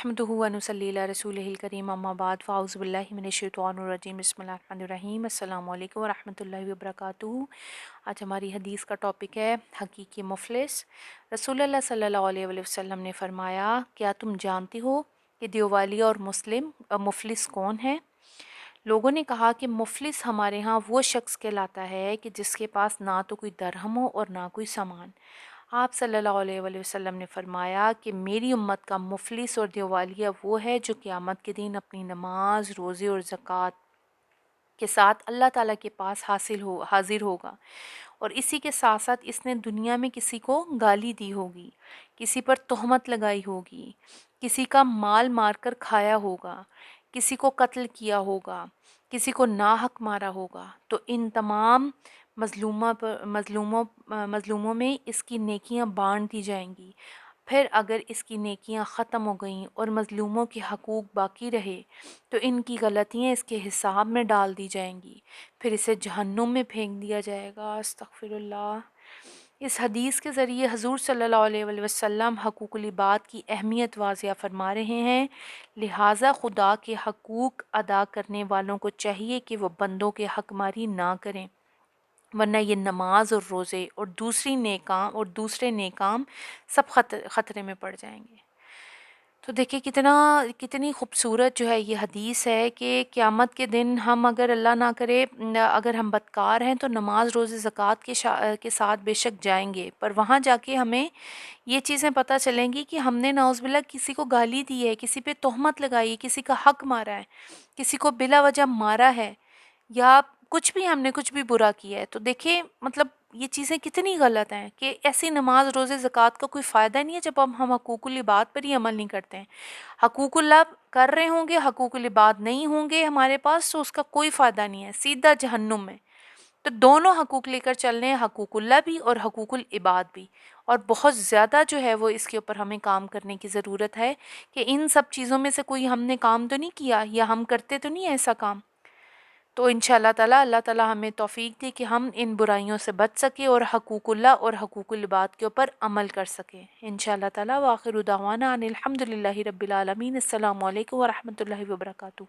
नहमदुहु व नुसल्ली अला रसूलिहिल करीम अम्मा बाद फ़ाउज़ु बिल्लाहि मिनश्शैतानिर्रजीम बिस्मिल्लाहिर्रहमानिर्रहीम अस्सलामु अलैकुम व रहमतुल्लाहि व बरकातुहू। आज हमारी हदीस का टॉपिक है हकीकी मुफलिस। रसूलुल्लाह सल्लल्लाहु अलैहि वसल्लम ने फरमाया, क्या तुम जानती हो कि दिवालिया और मुफलिस कौन है? लोगों ने कहा कि मुफलिस हमारे यहाँ वो शख्स कहलाता है कि जिसके पास ना तो कोई दरहम हो और ना कोई सामान। आप सल्लल्लाहु अलैहि वसल्लम ने फरमाया कि मेरी उम्मत का मुफलिस और दिवालिया वो है जो क़यामत के दिन अपनी नमाज, रोज़े और ज़कात के साथ अल्लाह ताला के पास हाजिर होगा और इसी के साथ साथ इसने दुनिया में किसी को गाली दी होगी, किसी पर तोहमत लगाई होगी, किसी का माल मारकर खाया होगा, किसी को कत्ल किया होगा, किसी को नाहक मारा होगा, तो इन तमाम मज़लूमों में इसकी नेकियां बांट दी जाएंगी। फिर अगर इसकी नेकियां ख़त्म हो गईं और मज़लूमों के हकूक़ बाकी रहे तो इनकी गलतियां इसके हिसाब में डाल दी जाएंगी, फिर इसे जहन्नुम में फेंक दिया जाएगा। अस्तग़फिरुल्लाह। इस हदीस के ज़रिए हजूर सल्लल्लाहु अलैहि वसल्लम हकूक़ुल इबाद की अहमियत वाज़िया फरमा रहे हैं। लिहाजा खुदा के हकूक़ अदा करने वालों को चाहिए कि वो बंदों के हक़मारी ना करें, वरना ये नमाज और रोज़े और दूसरे नेक काम सब ख़तरे में पड़ जाएंगे। तो देखिए कितनी खूबसूरत जो है ये हदीस है कि क़यामत के दिन हम अगर अल्लाह ना करे अगर हम बदकार हैं तो नमाज, रोज़े, ज़कात के साथ बेशक जाएंगे, पर वहाँ जाके हमें ये चीज़ें पता चलेंगी कि हमने नाउज़ुबिल्लाह किसी को गाली दी है, किसी पे तोहमत लगाई है, किसी का हक मारा है, किसी को बिला वजह मारा है, या हमने कुछ भी बुरा किया है। तो देखिए मतलब ये चीज़ें कितनी गलत हैं कि ऐसी नमाज, रोज़े, ज़कात का कोई फ़ायदा नहीं है जब हम हकूक़ुल इबाद पर ही अमल नहीं करते हैं। हकूक़ुल्लाह कर रहे होंगे, हकूक़ुल इबाद नहीं होंगे हमारे पास, तो उसका कोई फ़ायदा नहीं है, सीधा जहन्नुम में। तो दोनों हकूक़ लेकर चलने हैं, हकूक़ुल्लाह भी और हकूक़ुल इबाद भी, और बहुत ज़्यादा जो है वो इसके ऊपर हमें काम करने की ज़रूरत है कि इन सब चीज़ों में से कोई हमने काम तो नहीं किया या हम करते तो नहीं है ऐसा काम। तो इंशाअल्लाह ताला अल्लाह ताला हमें तौफ़ीक दे कि हम इन बुराइयों से बच सकें और हकूक़ुल्लाह और हकूक़ुल इबाद के ऊपर अमल कर सकें इंशाअल्लाह ताला। व आखिरु दावाना अनिल हम्दुलिल्लाहि रब्बिल आलमीन। अस्सलामु अलैकुम व रहमतुल्लाहि व बरकातुहू।